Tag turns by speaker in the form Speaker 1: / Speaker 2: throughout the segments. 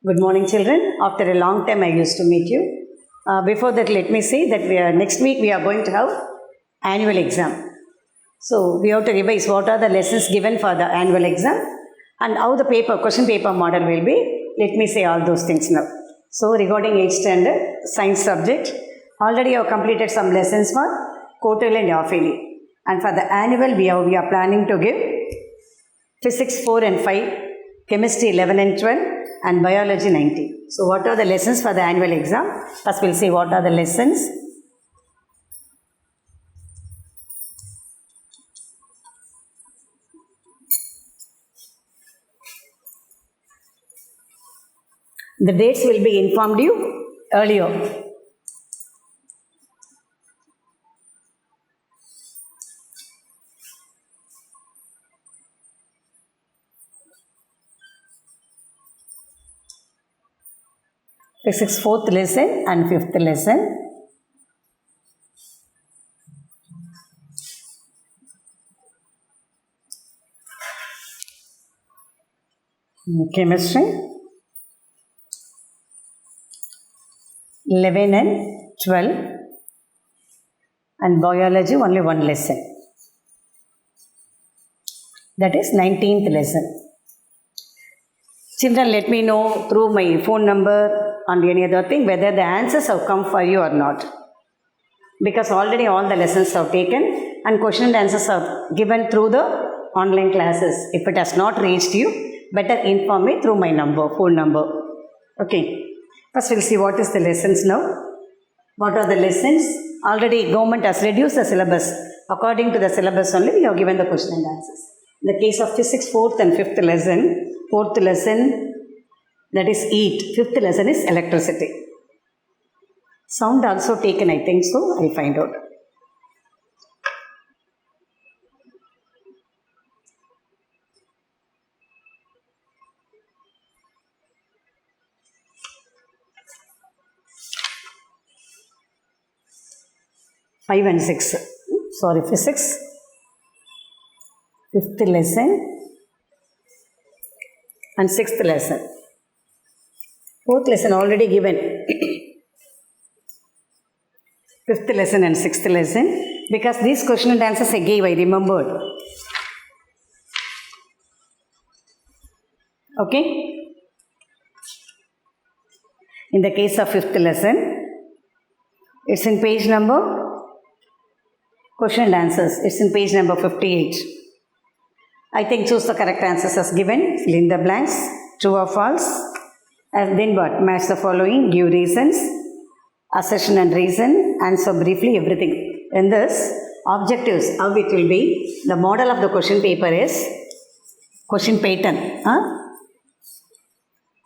Speaker 1: Good morning, children. After a long time, I used to meet you. Before that, let me say that next week we are going to have annual exam. So we have to revise what are the lessons given for the annual exam and how the question paper model will be. Let me say all those things now. So regarding 8th standard science subject, already I have completed some lessons for quarterly and half-yearly. And for the annual, we are planning to give physics 4 and 5, chemistry 11 and 12, and biology 90. So what are the lessons for the annual exam? First we'll see what are the lessons. The dates will be informed you earlier. Physics 4th lesson and 5th lesson. Chemistry 11 and 12, and biology only one lesson. That is 19th lesson. Children, let me know through my phone number and any other thing whether the answers have come for you or not. Because already all the lessons have taken and question and answers are given through the online classes. If it has not reached you, better inform me through my phone number. Okay. First we'll see what is the lessons now. What are the lessons? Already government has reduced the syllabus. According to the syllabus only, we have given the question and answers. In the case of physics 4th and 5th lesson, 4th lesson that is heat, 5th lesson is electricity. Sound also taken, I think so. I'll find out. Five and 6. Sorry, physics. 5th lesson and 6th lesson. 4th lesson already given. 5th lesson and 6th lesson. Because these question and answers I gave, I remembered. Okay? In the case of 5th lesson, it's in page number, question and answers, it's in page number 58. I think choose the correct answers as given, fill in the blanks, true or false, and then what? Match the following, give reasons, assertion and reason, answer briefly, everything. In this, objectives, how it will be, the model of the question paper is question pattern.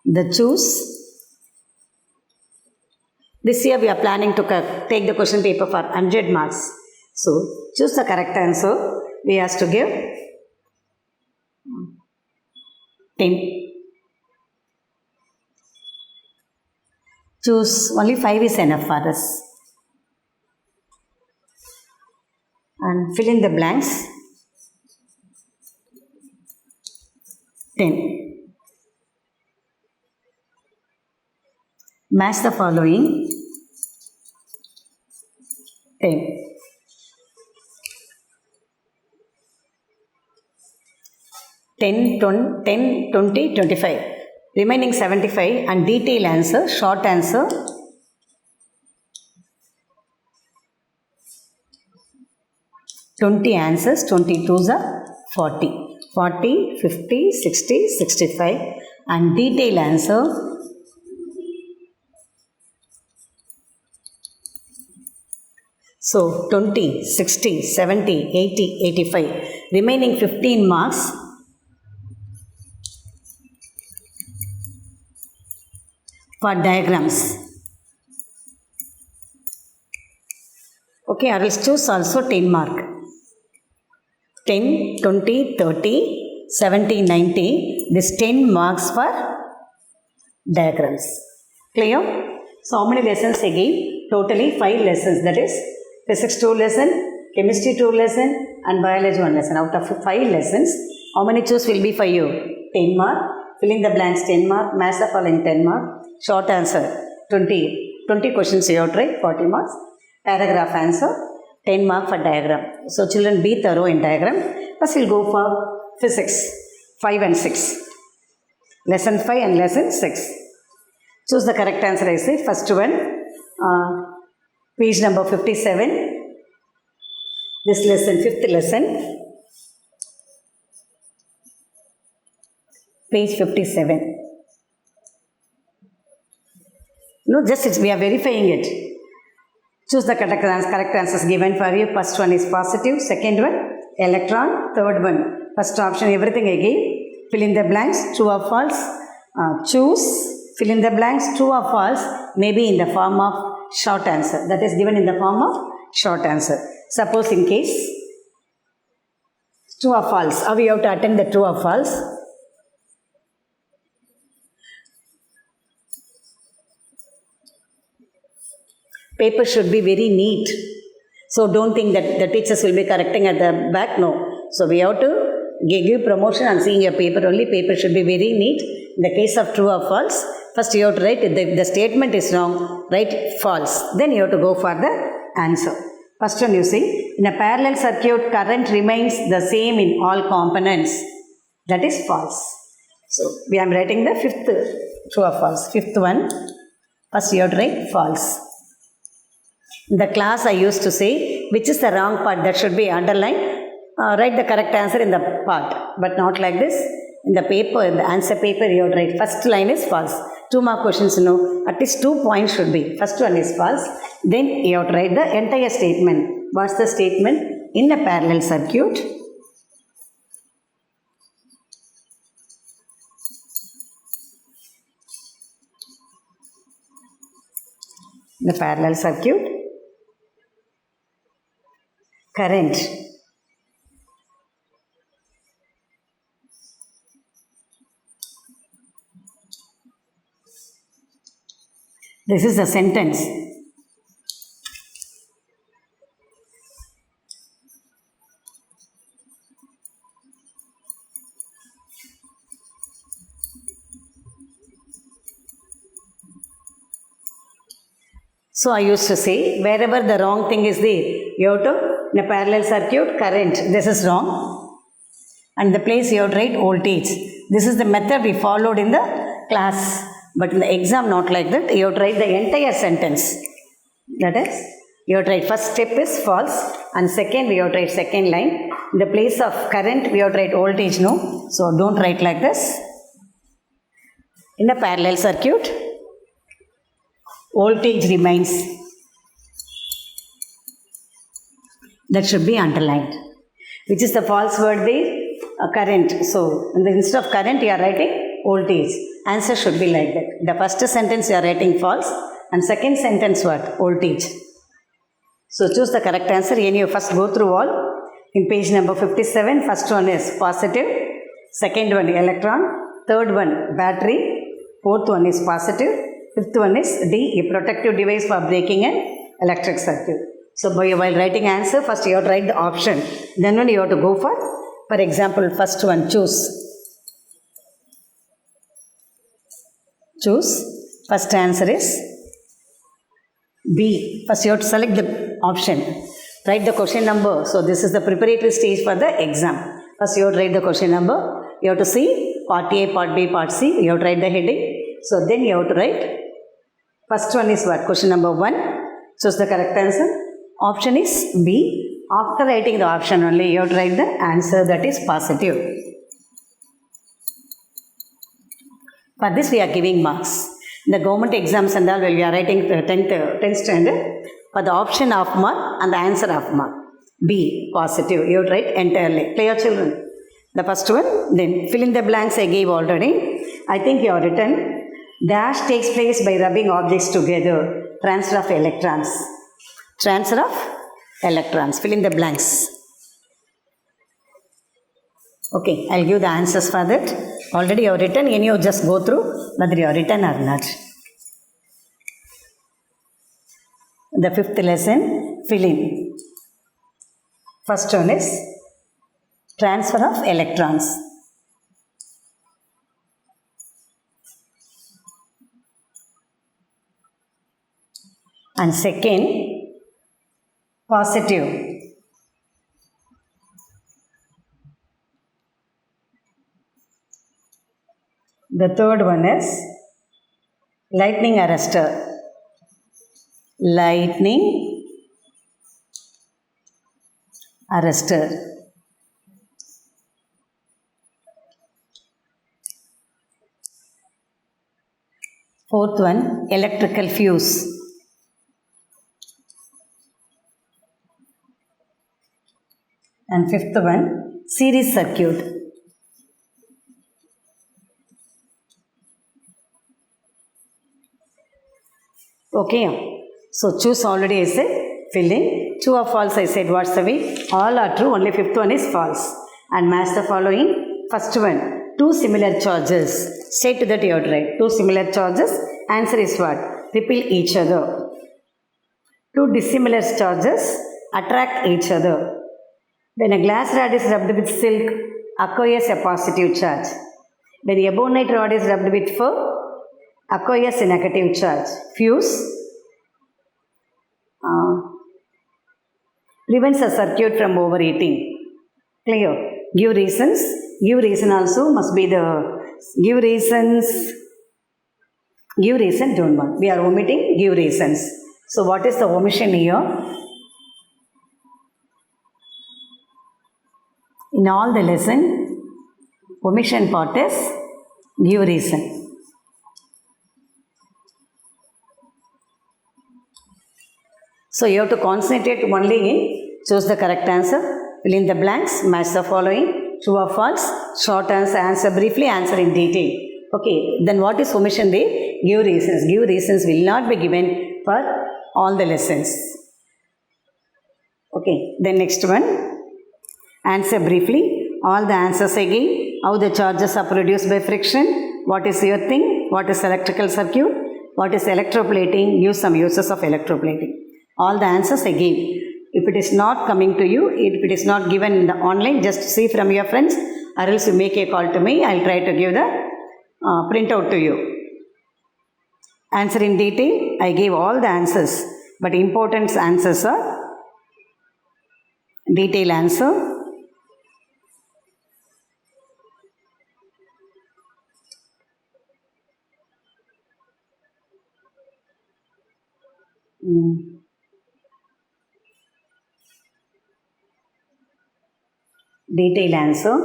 Speaker 1: The choose. This year we are planning to take the question paper for 100 marks. So, choose the correct answer. We have to give 10. Choose only 5 is enough for us. And fill in the blanks. 10. Match the following. 10. 10, 20, 25. Remaining 75 and detailed answer, short answer. Twenty answers, 22s are 40. 40, 50, 60, 65 and detailed answer. So 20, 60, 70, 80, 85. Remaining 15 marks. For diagrams. Okay, I will choose also 10 mark. 10, 20, 30, 70, 90. This 10 marks for diagrams. Clear? So, how many lessons again? Totally 5 lessons. That is physics 2 lesson, chemistry 2 lesson and biology 1 lesson. Out of 5 lessons, how many choose will be for you? 10 mark. Fill in the blanks 10 mark, match the following 10 mark, short answer 20. 20 questions you have to write, 40 marks. Paragraph answer 10 mark for diagram. So children, be thorough in diagram. First we'll go for physics 5 and 6. Lesson 5 and lesson 6. Choose the correct answer. I say first one, page number 57. This lesson, 5th lesson, page 57. No, just we are verifying it. Choose the correct answers given for you. First one is positive, second one electron, third one first option everything I gave. Fill in the blanks, true or false. Choose, fill in the blanks, true or false, maybe in the form of short answer. That is given in the form of short answer. Suppose in case true or false, how we have to attempt the true or false. Paper should be very neat. So don't think that the teachers will be correcting at the back. No. So we have to give promotion on seeing your paper only. Paper should be very neat. In the case of true or false, first you have to write, if the statement is wrong, write false. Then you have to go for the answer. First one you see, in a parallel circuit, current remains the same in all components. That is false. So we are writing the 5th true or false. 5th one, first you have to write false. In the class I used to say, which is the wrong part that should be underlined. Write the correct answer in the part, but not like this. In the paper, in the answer paper, you have to write first line is false. 2 mark questions, no, at least 2 points should be. First one is false. Then you have to write the entire statement. What's the statement? In a parallel circuit, the parallel circuit, current this is a sentence. So I used to say, wherever the wrong thing is there, you have to, in a parallel circuit, current, this is wrong. And the place you have to write voltage. This is the method we followed in the class. But in the exam, not like that. You have to write the entire sentence. That is, you have to write first step is false. And second, we have to write second line. In the place of current, we have to write voltage, no. So don't write like this. In a parallel circuit, voltage remains. That should be underlined. Which is the false word there? Current. So instead of current, you are writing voltage. Answer should be like that. The first sentence you are writing false, and second sentence what? Voltage. So choose the correct answer. And you first go through all. In page number 57, first one is positive, second one electron, third one battery, fourth one is positive, fifth one is D, a protective device for breaking an electric circuit. So while writing answer, first you have to write the option. Then when you have to go for example, first one, choose. Choose. First answer is B. First you have to select the option. Write the question number. So this is the preparatory stage for the exam. First you have to write the question number. You have to see part A, part B, part C. You have to write the heading. So then you have to write. First one is what? Question number 1. Choose the correct answer. Option is B. After writing the option only, you have to write the answer that is positive. For this we are giving marks. The government exams and all, we are writing 10th standard. For the option of mark and the answer of mark. B, positive. You have to write entirely. Play your children. The first one, then fill in the blanks I gave already. I think you have written, dash takes place by rubbing objects together. Transfer of electrons. Transfer of electrons. Fill in the blanks. Okay, I'll give the answers for that. Already you have written, and you just go through whether you have written or not. The 5th lesson, fill in. First one is transfer of electrons. And second, positive. The third one is lightning arrestor. Lightning arrestor. Fourth one, electrical fuse. And fifth one, series circuit. Okay, so choose already I said, fill in. True or false I said, what's the way? All are true, only fifth one is false. And match the following. First one, two similar charges. Straight to that you have to write. Two similar charges. Answer is what? Repel each other. Two dissimilar charges attract each other. When a glass rod is rubbed with silk, acquires a positive charge. When a ebonite rod is rubbed with fur, acquires a negative charge. Fuse prevents a circuit from overheating. Clear? Give reasons. Give reason also must be the give reasons. Give reason, don't want. We are omitting give reasons. So what is the omission here? In all the lesson, omission part is give reason. So you have to concentrate only in choose the correct answer, fill in the blanks, match the following, true or false, short answer briefly, answer in detail. Okay, then what is omission there? Give reasons. Give reasons will not be given for all the lessons. Okay, then next one, answer briefly, all the answers again, how the charges are produced by friction, what is earthing, what is electrical circuit, what is electroplating, give some uses of electroplating. All the answers I gave. If it is not coming to you, if it is not given in the online, just see from your friends or else you make a call to me. I will try to give the printout to you. Answer in detail. I gave all the answers. But important answers are detail answer. Detail answer.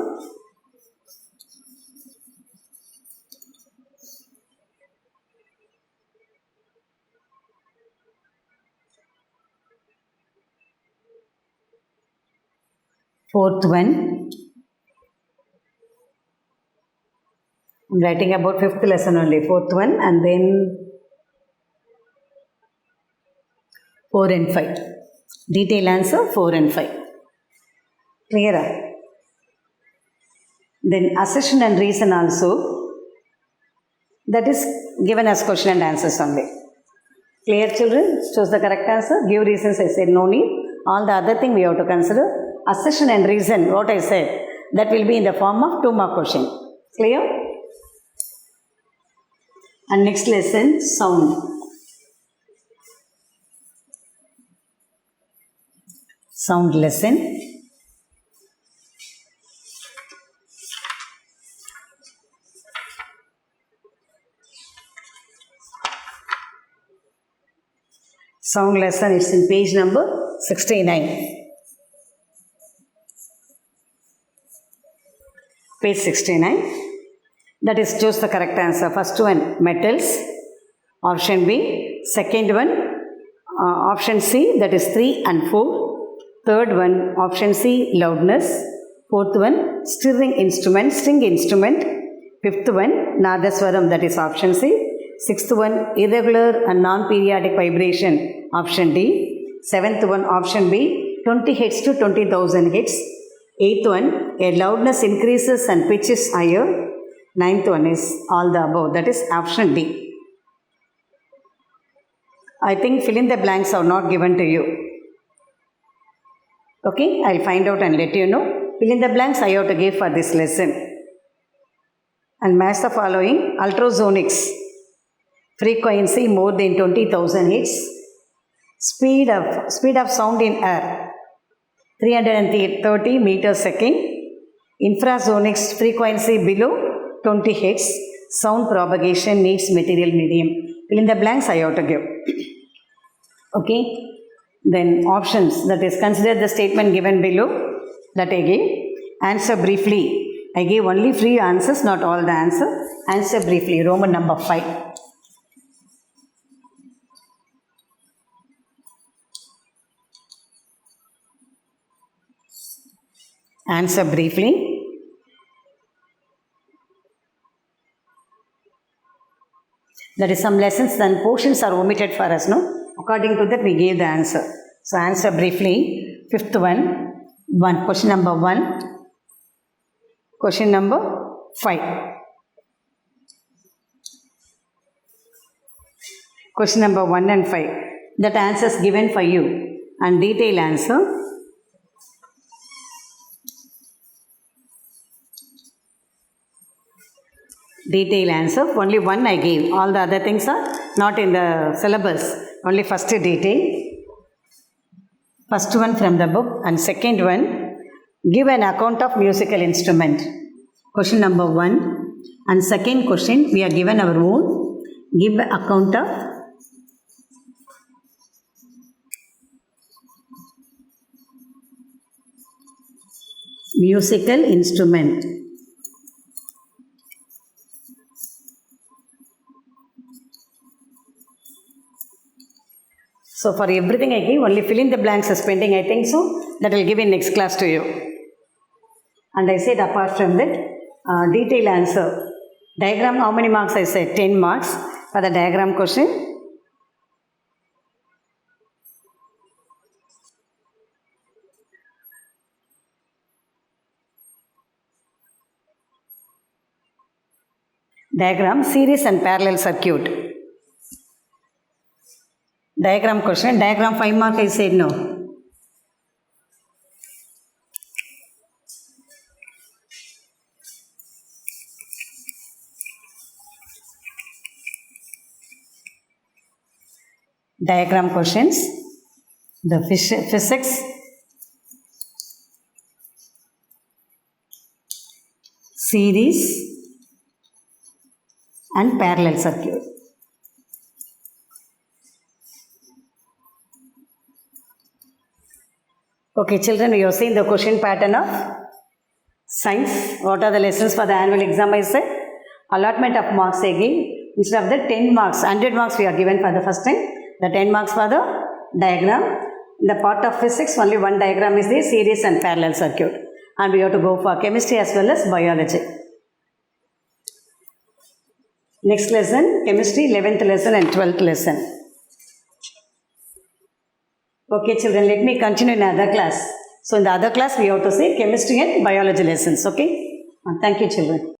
Speaker 1: Fourth one, I'm writing about fifth lesson only, fourth one, and then 4 and 5. Detail answer 4 and 5. Clear? Then assertion and reason also, that is given as question and answers only. Clear children? Choose the correct answer. Give reasons I said no need. All the other thing we have to consider. Assertion and reason, what I said, that will be in the form of 2 mark question. Clear? And next lesson, sound. Sound lesson. Sound lesson is in page number 69. Page 69. That is, choose the correct answer. First one, metals. Option B. Second one, option C, that is 3 and 4. Third one, option C, loudness. Fourth one, string instrument. Fifth one, nadaswaram, that is option C. Sixth one, irregular and non-periodic vibration, option D. Seventh one, option B, 20 Hz to 20,000 Hz. Eighth one, a loudness increases and pitch is higher. Ninth one is all the above, that is option D. I think fill in the blanks are not given to you. Okay, I will find out and let you know. Fill in the blanks I have to give for this lesson. And match the following. Ultrasonics. Frequency more than 20,000 Hz. Speed of sound in air 330 meters second. Infrasonic frequency below 20 Hz. Sound propagation needs material medium. Fill in the blanks I have to give. Okay. Then options, that is, consider the statement given below that I gave. Answer briefly. I gave only three answers, not all the answer. Answer briefly. Roman number 5. Answer briefly. That is, some lessons then portions are omitted for us, no? According to that we gave the answer. So answer briefly. Fifth one. Question number 1. Question number 5. Question number 1 and 5. That answers given for you. And detailed answer. Detailed answer. Only one I gave. All the other things are not in the syllabus. Only first detail. First one from the book. And second one, give an account of musical instrument. Question number 1. And second question, we are given our own. Give account of musical instrument. So for everything I give, only fill in the blanks is pending, I think so. That will give in next class to you. And I said apart from that, detailed answer. Diagram, how many marks I said? 10 marks for the diagram question. Diagram, series and parallel circuit. Diagram question. Diagram 5 mark I said no. Diagram questions. The physics. Series and parallel circuit. Okay, children, you have seen the question pattern of science. What are the lessons for the annual exam? I said allotment of marks again. Instead of the 10 marks, 100 marks we are given for the first time. The 10 marks for the diagram. In the part of physics, only one diagram is the series and parallel circuit. And we have to go for chemistry as well as biology. Next lesson, chemistry, 11th lesson and 12th lesson. Okay, children, let me continue in other class. So in the other class, we have to say chemistry and biology lessons. Okay? Thank you, children.